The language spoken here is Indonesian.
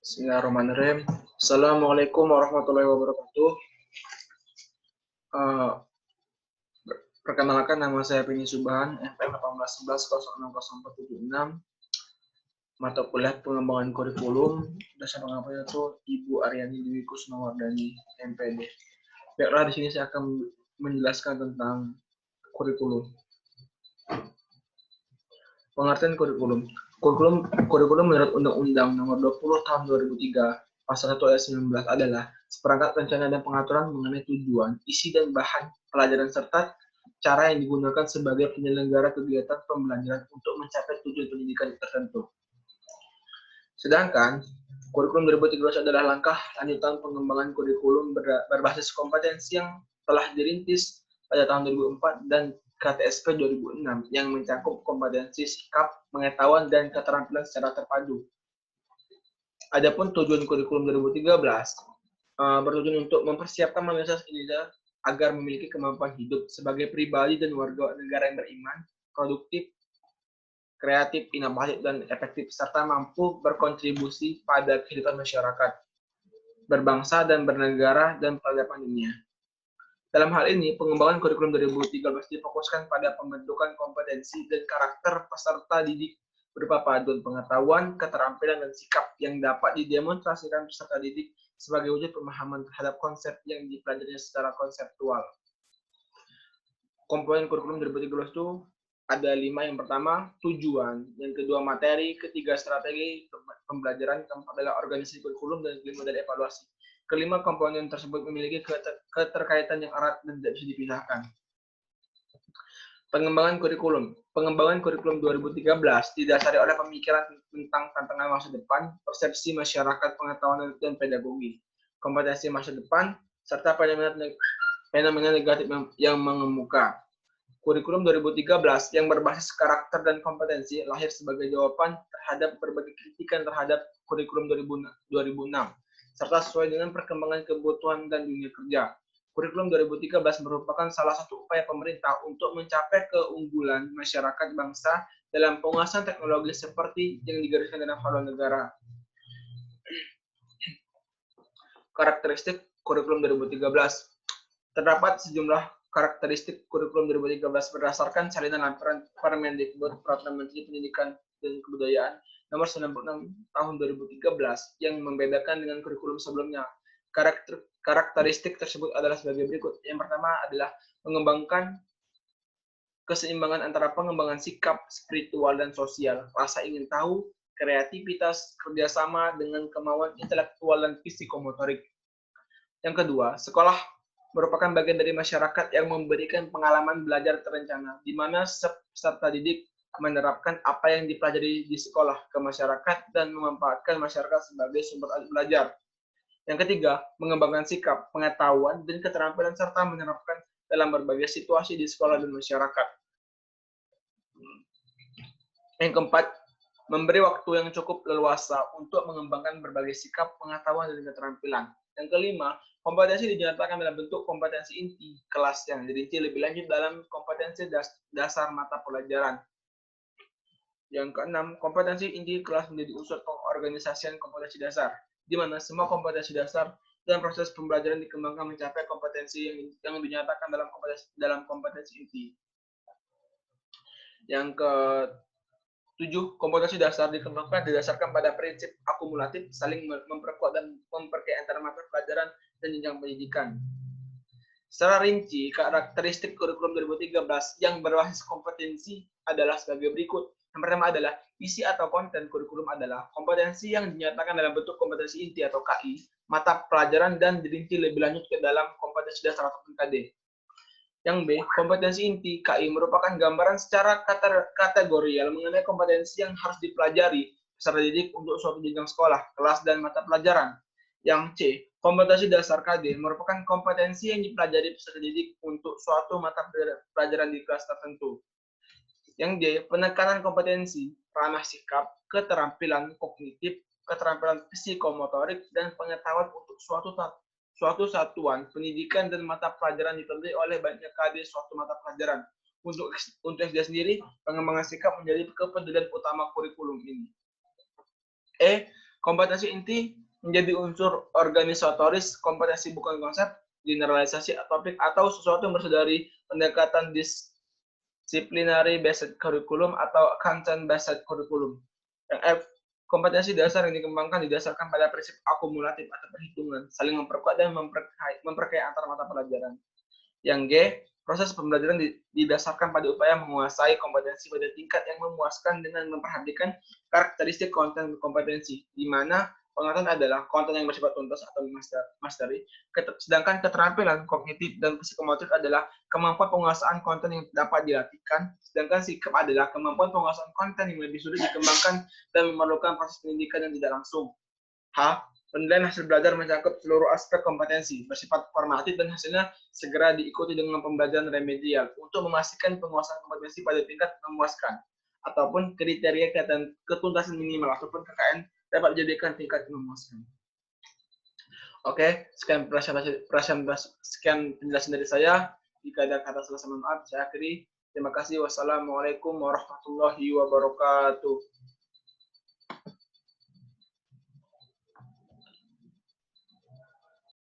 Bismillahirrahmanirrahim. Assalamualaikum warahmatullahi wabarakatuh. Uh, Perkenalkan, nama saya Beni Subhan, FM 1811060476. Mata kuliah pengembangan kurikulum. Dasar pengapaannya itu Ibu Aryani Dewi Kusnawardani, MPD. Baiklah, di sini saya akan menjelaskan tentang kurikulum. Pengertian kurikulum. Kurikulum menurut Undang-Undang Nomor 20 Tahun 2003 Pasal 1 ayat 19 adalah seperangkat rencana dan pengaturan mengenai tujuan, isi dan bahan pelajaran serta cara yang digunakan sebagai penyelenggara kegiatan pembelajaran untuk mencapai tujuan pendidikan tertentu. Sedangkan kurikulum 2013 adalah langkah lanjutan pengembangan kurikulum berbasis kompetensi yang telah dirintis pada tahun 2004 dan KTSP 2006 yang mencakup kompetensi sikap, pengetahuan, dan keterampilan secara terpadu. Adapun tujuan kurikulum 2013 bertujuan untuk mempersiapkan manusia Indonesia agar memiliki kemampuan hidup sebagai pribadi dan warga negara yang beriman, produktif, kreatif, inovatif, dan efektif, serta mampu berkontribusi pada kehidupan masyarakat, berbangsa dan bernegara, dan peradaban dunia. Dalam hal ini, pengembangan kurikulum 2013 difokuskan pada pembentukan kompetensi dan karakter peserta didik berupa paduan pengetahuan, keterampilan, dan sikap yang dapat didemonstrasikan peserta didik sebagai wujud pemahaman terhadap konsep yang dipelajarinya secara konseptual. Komponen kurikulum 2013 itu ada 5. Yang pertama, tujuan. Yang kedua, materi. Ketiga, strategi pembelajaran. Keempat adalah organisasi kurikulum. Dan kelima adalah evaluasi. Kelima komponen tersebut memiliki keterkaitan yang erat dan tidak bisa dipisahkan. Pengembangan kurikulum. Pengembangan kurikulum 2013 didasari oleh pemikiran tentang tantangan masa depan, persepsi masyarakat, pengetahuan, dan pedagogi, kompetensi masa depan, serta fenomena negatif yang mengemuka. Kurikulum 2013 yang berbasis karakter dan kompetensi lahir sebagai jawaban terhadap berbagai kritikan terhadap kurikulum 2006, serta sesuai dengan perkembangan kebutuhan dan dunia kerja. Kurikulum 2013 merupakan salah satu upaya pemerintah untuk mencapai keunggulan masyarakat bangsa dalam penguasaan teknologi seperti yang digariskan dalam haluan negara. Karakteristik kurikulum 2013. Terdapat sejumlah karakteristik kurikulum 2013 berdasarkan salinan laporan Permendikbud Peraturan Menteri Pendidikan dan Kebudayaan Nomor 96 Tahun 2013 yang membedakan dengan kurikulum sebelumnya. Karakteristik tersebut adalah sebagai berikut. Yang pertama adalah mengembangkan keseimbangan antara pengembangan sikap, spiritual, dan sosial, rasa ingin tahu, kreativitas, kerjasama dengan kemauan intelektual dan psikomotorik. Yang kedua, sekolah merupakan bagian dari masyarakat yang memberikan pengalaman belajar terencana, di mana peserta didik menerapkan apa yang dipelajari di sekolah ke masyarakat dan memanfaatkan masyarakat sebagai sumber belajar. Yang ketiga, mengembangkan sikap, pengetahuan, dan keterampilan serta menerapkan dalam berbagai situasi di sekolah dan masyarakat. Yang keempat, memberi waktu yang cukup leluasa untuk mengembangkan berbagai sikap, pengetahuan, dan keterampilan. Yang kelima, kompetensi dinyatakan dalam bentuk kompetensi inti kelas yang dirinci lebih lanjut dalam kompetensi dasar mata pelajaran. Yang keenam, kompetensi inti kelas menjadi unsur pengorganisasian kompetensi dasar, di mana semua kompetensi dasar dan proses pembelajaran dikembangkan mencapai kompetensi yang dinyatakan dalam kompetensi inti. Yang ke-7, kompetensi dasar dikembangkan didasarkan pada prinsip akumulatif, saling memperkuat dan memperkaya antara mata pelajaran dan jenjang pendidikan. Secara rinci, karakteristik kurikulum 2013 yang berbasis kompetensi adalah sebagai berikut. Yang pertama adalah isi atau konten kurikulum adalah kompetensi yang dinyatakan dalam bentuk kompetensi inti atau KI, mata pelajaran, dan dirinci lebih lanjut ke dalam kompetensi dasar atau KD. Yang B, kompetensi inti KI merupakan gambaran secara kategorial mengenai kompetensi yang harus dipelajari peserta didik untuk suatu jenjang sekolah, kelas, dan mata pelajaran. Yang C, kompetensi dasar KD merupakan kompetensi yang dipelajari peserta didik untuk suatu mata pelajaran di kelas tertentu. Yang D, penekanan kompetensi, ranah sikap, keterampilan kognitif, keterampilan psikomotorik, dan pengetahuan untuk suatu satuan pendidikan dan mata pelajaran dipelajari oleh banyak KD suatu mata pelajaran. Untuk SD sendiri, pengembangan sikap menjadi kepedulian utama kurikulum ini. E, Kompetensi inti menjadi unsur organisatoris, kompetensi bukan konsep, generalisasi topik, atau sesuatu yang berasal dari pendekatan disciplinary based curriculum atau content based curriculum. Yang F, kompetensi dasar yang dikembangkan didasarkan pada prinsip akumulatif atau perhitungan, saling memperkuat dan memperkaya antar mata pelajaran. Yang G, proses pembelajaran didasarkan pada upaya menguasai kompetensi pada tingkat yang memuaskan dengan memperhatikan karakteristik konten kompetensi, di mana pengetahuan adalah konten yang bersifat tuntas atau mastery, sedangkan keterampilan kognitif dan psikomotor adalah kemampuan penguasaan konten yang dapat dilatihkan, sedangkan sikap adalah kemampuan penguasaan konten yang lebih sulit dikembangkan dan memerlukan proses pendidikan yang tidak langsung. H, penilaian hasil belajar mencakup seluruh aspek kompetensi, bersifat formatif dan hasilnya segera diikuti dengan pembelajaran remedial untuk memastikan penguasaan kompetensi pada tingkat memuaskan, ataupun kriteria ketuntasan minimal ataupun KKN dapat dijadikan tingkat memuaskan. Oke, sekian penjelasan dari saya. Jika ada kata salah, mohon maaf. Saya akhiri. Terima kasih. Wassalamualaikum warahmatullahi wabarakatuh.